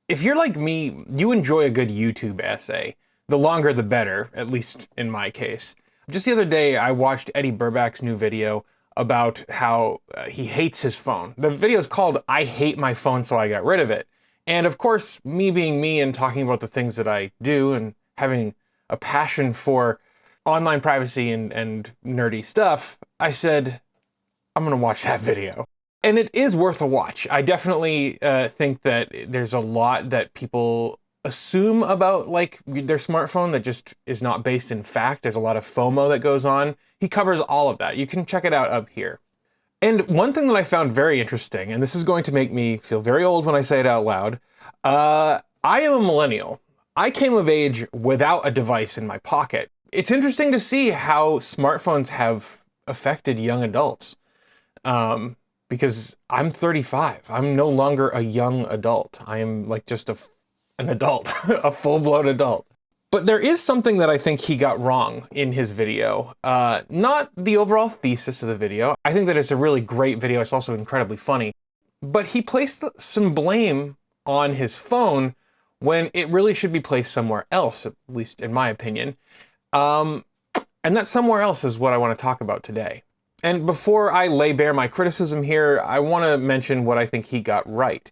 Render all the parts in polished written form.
If you're like me, you enjoy a good YouTube essay. The longer the better, at least in my case. Just the other day, I watched Eddy Burback's new video about how he hates his phone. The video is called "I Hate My Phone, So I Got Rid of It." And of course, me being me and talking about the things that I do and having a passion for online privacy and nerdy stuff, I said, I'm gonna watch that video. And it is worth a watch. I definitely think that there's a lot that people assume about like their smartphone that just is not based in fact. There's a lot of FOMO that goes on. He covers all of that. You can check it out up here. And one thing that I found very interesting, and this is going to make me feel very old when I say it out loud, I am a millennial. I came of age without a device in my pocket. It's interesting to see how smartphones have affected young adults. Because I'm 35. I'm no longer a young adult. I am like just an adult, a full-blown adult. But there is something that I think he got wrong in his video. Not the overall thesis of the video. I think that it's a really great video. It's also incredibly funny. But he placed some blame on his phone when it really should be placed somewhere else, at least in my opinion. And that somewhere else is what I want to talk about today. And before I lay bare my criticism here, I want to mention what I think he got right.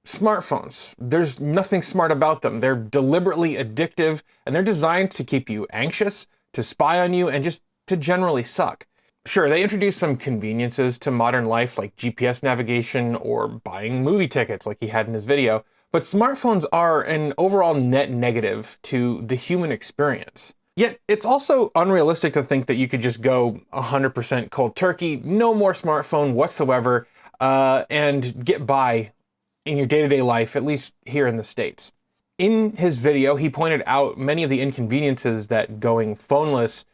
Smartphones, there's nothing smart about them. They're deliberately addictive, and they're designed to keep you anxious, to spy on you, and just to generally suck. Sure, they introduce some conveniences to modern life, like GPS navigation or buying movie tickets like he had in his video, but smartphones are an overall net negative to the human experience. Yet, it's also unrealistic to think that you could just go 100% cold turkey, no more smartphone whatsoever, and get by in your day-to-day life, at least here in the States. In his video, he pointed out many of the inconveniences that going phoneless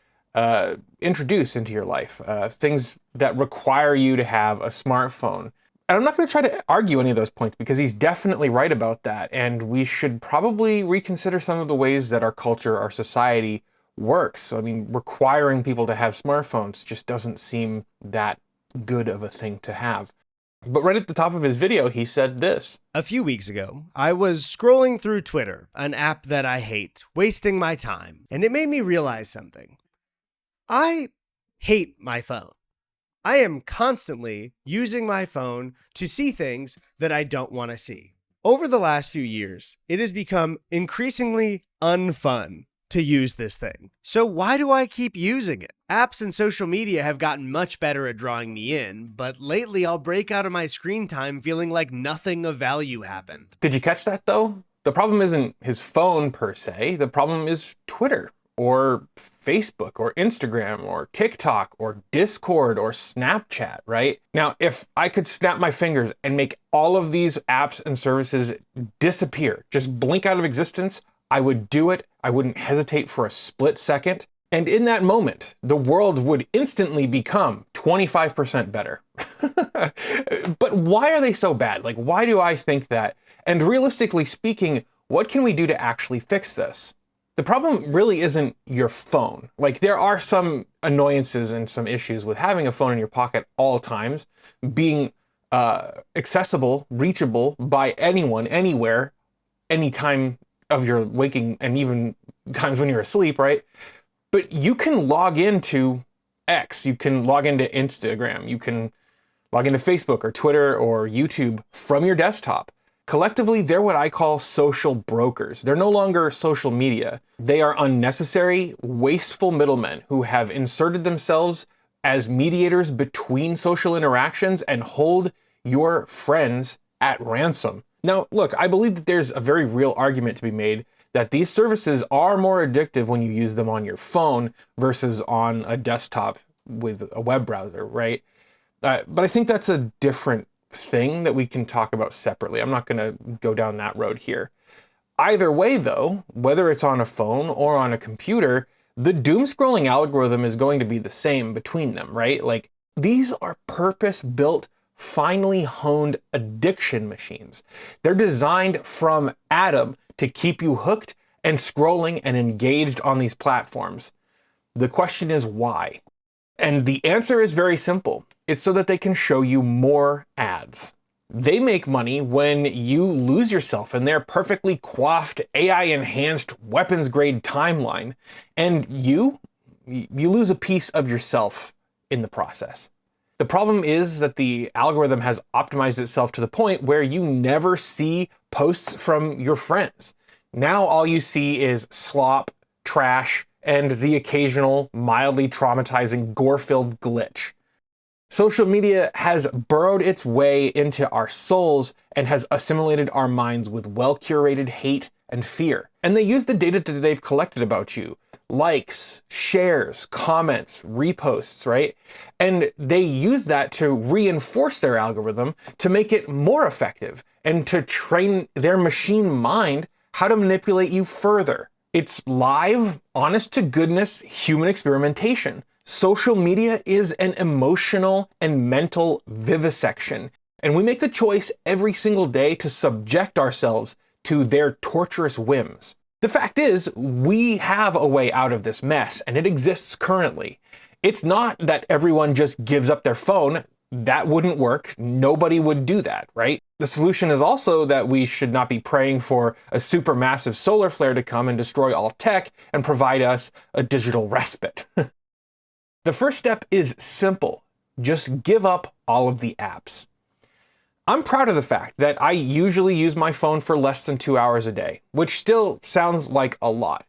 introduce into your life, things that require you to have a smartphone. And I'm not going to try to argue any of those points because he's definitely right about that, and we should probably reconsider some of the ways that our culture, our society works. I mean, requiring people to have smartphones just doesn't seem that good of a thing to have. But right at the top of his video, he said this. A few weeks ago, I was scrolling through Twitter, an app that I hate, wasting my time, and it made me realize something. I hate my phone. I am constantly using my phone to see things that I don't want to see. Over the last few years, it has become increasingly unfun to use this thing. So why do I keep using it? Apps and social media have gotten much better at drawing me in, but lately I'll break out of my screen time feeling like nothing of value happened. Did you catch that though? The problem isn't his phone per se. The problem is Twitter or Facebook or Instagram or TikTok or Discord or Snapchat, right? Now, if I could snap my fingers and make all of these apps and services disappear, just blink out of existence, I would do it. I wouldn't hesitate for a split second. And in that moment, the world would instantly become 25% better. But why are they so bad? Like, why do I think that? And realistically speaking, what can we do to actually fix this? The problem really isn't your phone. Like, there are some annoyances and some issues with having a phone in your pocket all times, being accessible, reachable by anyone, anywhere, anytime of your waking, and even times when you're asleep, right? But you can log into X, you can log into Instagram, you can log into Facebook or Twitter or YouTube from your desktop. Collectively, they're what I call social brokers. They're no longer social media. They are unnecessary, wasteful middlemen who have inserted themselves as mediators between social interactions and hold your friends at ransom. Now, look, I believe that there's a very real argument to be made that these services are more addictive when you use them on your phone versus on a desktop with a web browser, right? But I think that's a different thing that we can talk about separately. I'm not going to go down that road here. Either way, though, whether it's on a phone or on a computer, the doom scrolling algorithm is going to be the same between them, right? Like, these are purpose-built, finely honed addiction machines. They're designed from Adam to keep you hooked and scrolling and engaged on these platforms. The question is why? And the answer is very simple. It's so that they can show you more ads. They make money when you lose yourself in their perfectly coiffed, AI-enhanced, weapons-grade timeline, and you lose a piece of yourself in the process. The problem is that the algorithm has optimized itself to the point where you never see posts from your friends. Now all you see is slop, trash, and the occasional mildly traumatizing gore-filled glitch. Social media has burrowed its way into our souls and has assimilated our minds with well-curated hate and fear. And they use the data that they've collected about you. Likes, shares, comments, reposts, right? And they use that to reinforce their algorithm to make it more effective and to train their machine mind how to manipulate you further. It's live, honest to goodness human experimentation. Social media is an emotional and mental vivisection, and we make the choice every single day to subject ourselves to their torturous whims. The fact is, we have a way out of this mess, and it exists currently. It's not that everyone just gives up their phone. That wouldn't work. Nobody would do that, right? The solution is also that we should not be praying for a supermassive solar flare to come and destroy all tech and provide us a digital respite. The first step is simple. Just give up all of the apps. I'm proud of the fact that I usually use my phone for less than 2 hours a day, which still sounds like a lot.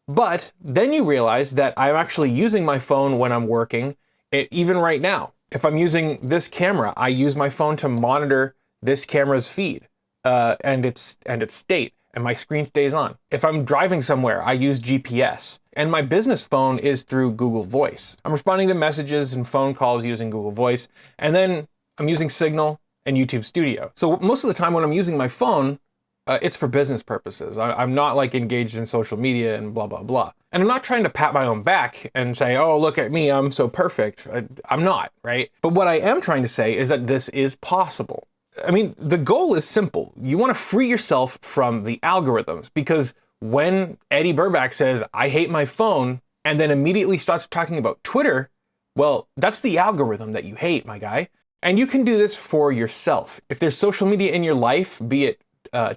But then you realize that I'm actually using my phone when I'm working, even right now. If I'm using this camera, I use my phone to monitor this camera's feed and its state, and my screen stays on. If I'm driving somewhere, I use GPS. And my business phone is through Google Voice. I'm responding to messages and phone calls using Google Voice, and then I'm using Signal and YouTube Studio. So most of the time when I'm using my phone, it's for business purposes. I'm not like engaged in social media and blah, blah, blah. And I'm not trying to pat my own back and say, oh, look at me, I'm so perfect. I'm not, right? But what I am trying to say is that this is possible. I mean, the goal is simple. You want to free yourself from the algorithms, because when Eddy Burback says, I hate my phone, and then immediately starts talking about Twitter, well, that's the algorithm that you hate, my guy. And you can do this for yourself. If there's social media in your life, be it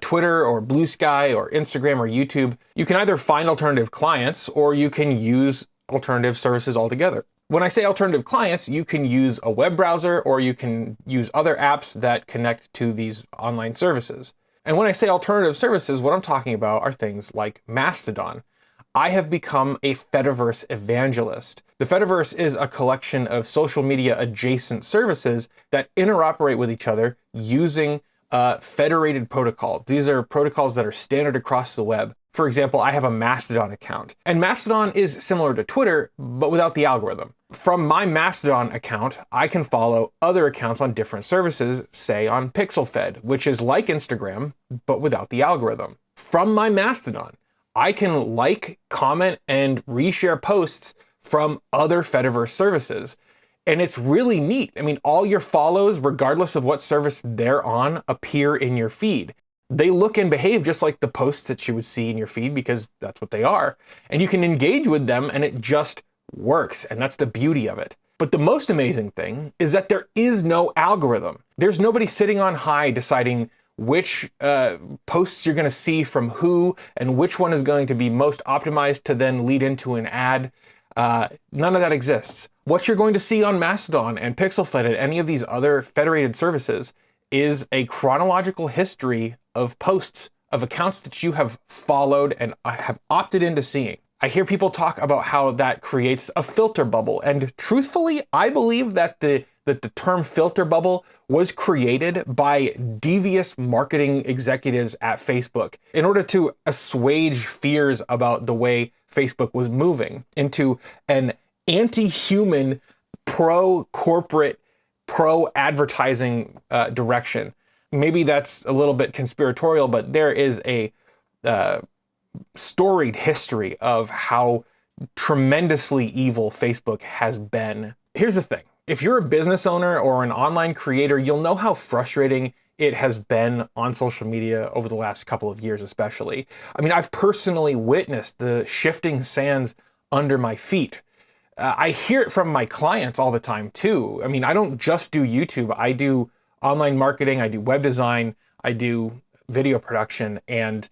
Twitter or Blue Sky or Instagram or YouTube, you can either find alternative clients or you can use alternative services altogether. When I say alternative clients, you can use a web browser or you can use other apps that connect to these online services. And when I say alternative services, what I'm talking about are things like Mastodon. I have become a Fediverse evangelist. The Fediverse is a collection of social media adjacent services that interoperate with each other using federated protocols. These are protocols that are standard across the web. For example, I have a Mastodon account, and Mastodon is similar to Twitter, but without the algorithm. From my Mastodon account, I can follow other accounts on different services, say on PixelFed, which is like Instagram, but without the algorithm. From my Mastodon, I can like, comment, and reshare posts from other Fediverse services. And it's really neat. I mean, all your follows, regardless of what service they're on, appear in your feed. They look and behave just like the posts that you would see in your feed, because that's what they are. And you can engage with them and it just works. And that's the beauty of it. But the most amazing thing is that there is no algorithm. There's nobody sitting on high deciding which posts you're going to see from who and which one is going to be most optimized to then lead into an ad. None of that exists. What you're going to see on Mastodon and PixelFed and any of these other federated services is a chronological history of posts of accounts that you have followed and have opted into seeing. I hear people talk about how that creates a filter bubble, and truthfully, I believe that the term filter bubble was created by devious marketing executives at Facebook in order to assuage fears about the way Facebook was moving into an anti-human, pro-corporate, pro-advertising direction. Maybe that's a little bit conspiratorial, but there is a storied history of how tremendously evil Facebook has been. Here's the thing. If you're a business owner or an online creator, you'll know how frustrating it has been on social media over the last couple of years, especially. I mean, I've personally witnessed the shifting sands under my feet. I hear it from my clients all the time too. I mean, I don't just do YouTube. I do online marketing, I do web design, I do video production, and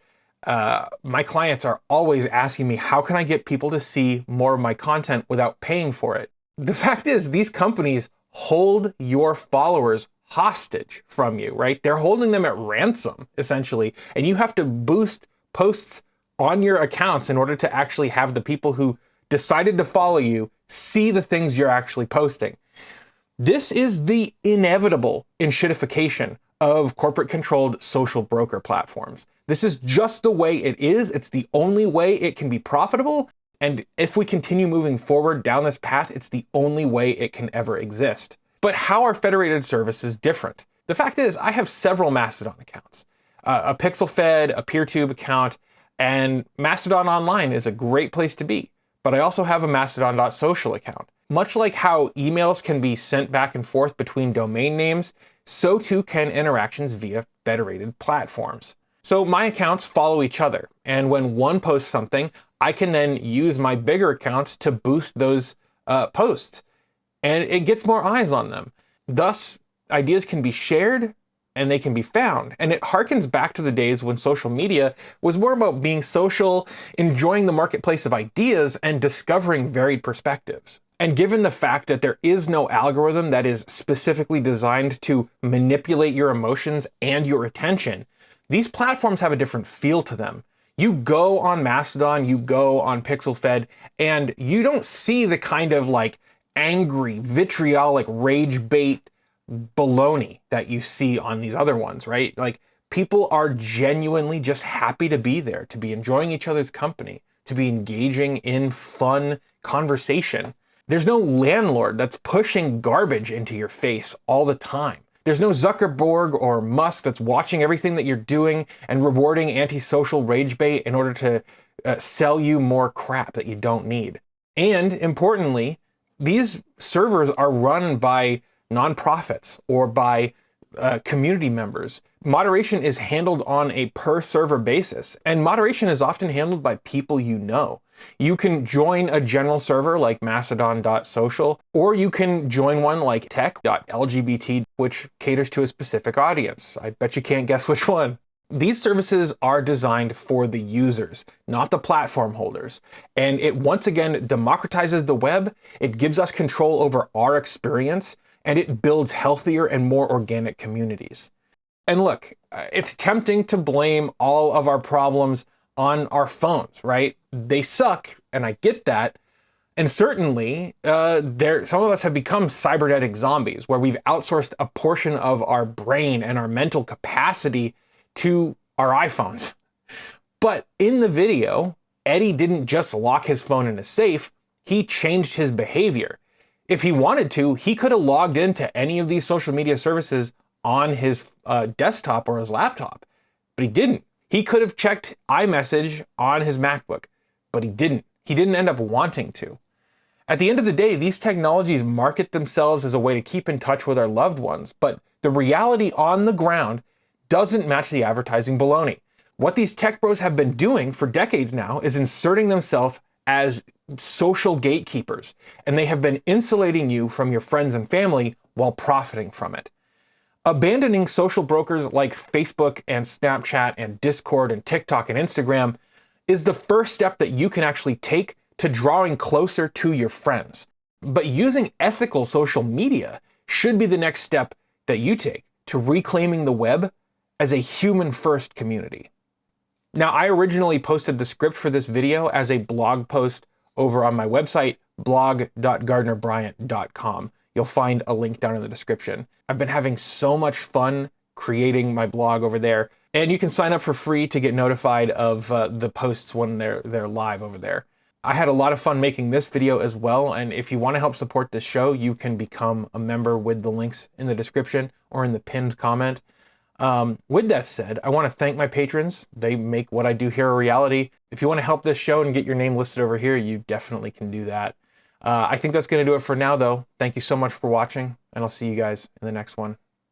my clients are always asking me, how can I get people to see more of my content without paying for it? The fact is, these companies hold your followers hostage from you, right? They're holding them at ransom, essentially, and you have to boost posts on your accounts in order to actually have the people who decided to follow you see the things you're actually posting. This is the inevitable enshittification of corporate-controlled social broker platforms. This is just the way it is. It's the only way it can be profitable. And if we continue moving forward down this path, it's the only way it can ever exist. But how are federated services different? The fact is, I have several Mastodon accounts, a PixelFed, a PeerTube account, and Mastodon Online is a great place to be. But I also have a Mastodon.social account. Much like how emails can be sent back and forth between domain names, so too can interactions via federated platforms. So my accounts follow each other, and when one posts something, I can then use my bigger account to boost those posts, and it gets more eyes on them. Thus, ideas can be shared and they can be found. And it harkens back to the days when social media was more about being social, enjoying the marketplace of ideas, and discovering varied perspectives. And given the fact that there is no algorithm that is specifically designed to manipulate your emotions and your attention, these platforms have a different feel to them. You go on Mastodon, you go on PixelFed, and you don't see the kind of like angry, vitriolic, rage bait baloney that you see on these other ones, right? Like, people are genuinely just happy to be there, to be enjoying each other's company, to be engaging in fun conversation. There's no landlord that's pushing garbage into your face all the time. There's no Zuckerberg or Musk that's watching everything that you're doing and rewarding antisocial rage bait in order to sell you more crap that you don't need. And importantly, these servers are run by nonprofits or by community members. Moderation is handled on a per server basis, and moderation is often handled by people you know. You can join a general server like Mastodon.social, or you can join one like tech.lgbt, which caters to a specific audience. I bet you can't guess which one. These services are designed for the users, not the platform holders. And it once again democratizes the web, it gives us control over our experience, and it builds healthier and more organic communities. And look, it's tempting to blame all of our problems on our phones, right? They suck, and I get that. And certainly, some of us have become cybernetic zombies, where we've outsourced a portion of our brain and our mental capacity to our iPhones. But in the video, Eddy didn't just lock his phone in a safe, he changed his behavior. If he wanted to, he could have logged into any of these social media services on his desktop or his laptop, but he didn't. He could have checked iMessage on his MacBook, but he didn't. He didn't end up wanting to. At the end of the day, these technologies market themselves as a way to keep in touch with our loved ones, but the reality on the ground doesn't match the advertising baloney. What these tech bros have been doing for decades now is inserting themselves as social gatekeepers, and they have been insulating you from your friends and family while profiting from it. Abandoning social brokers like Facebook and Snapchat and Discord and TikTok and Instagram is the first step that you can actually take to drawing closer to your friends. But using ethical social media should be the next step that you take to reclaiming the web as a human-first community. Now, I originally posted the script for this video as a blog post over on my website, blog.gardinerbryant.com. You'll find a link down in the description. I've been having so much fun creating my blog over there, and you can sign up for free to get notified of the posts when they're live over there. I had a lot of fun making this video as well, and if you want to help support this show, you can become a member with the links in the description or in the pinned comment. With that said, I want to thank my patrons. They make what I do here a reality. If you want to help this show and get your name listed over here, you definitely can do that. I think that's going to do it for now, though. Thank you so much for watching, and I'll see you guys in the next one.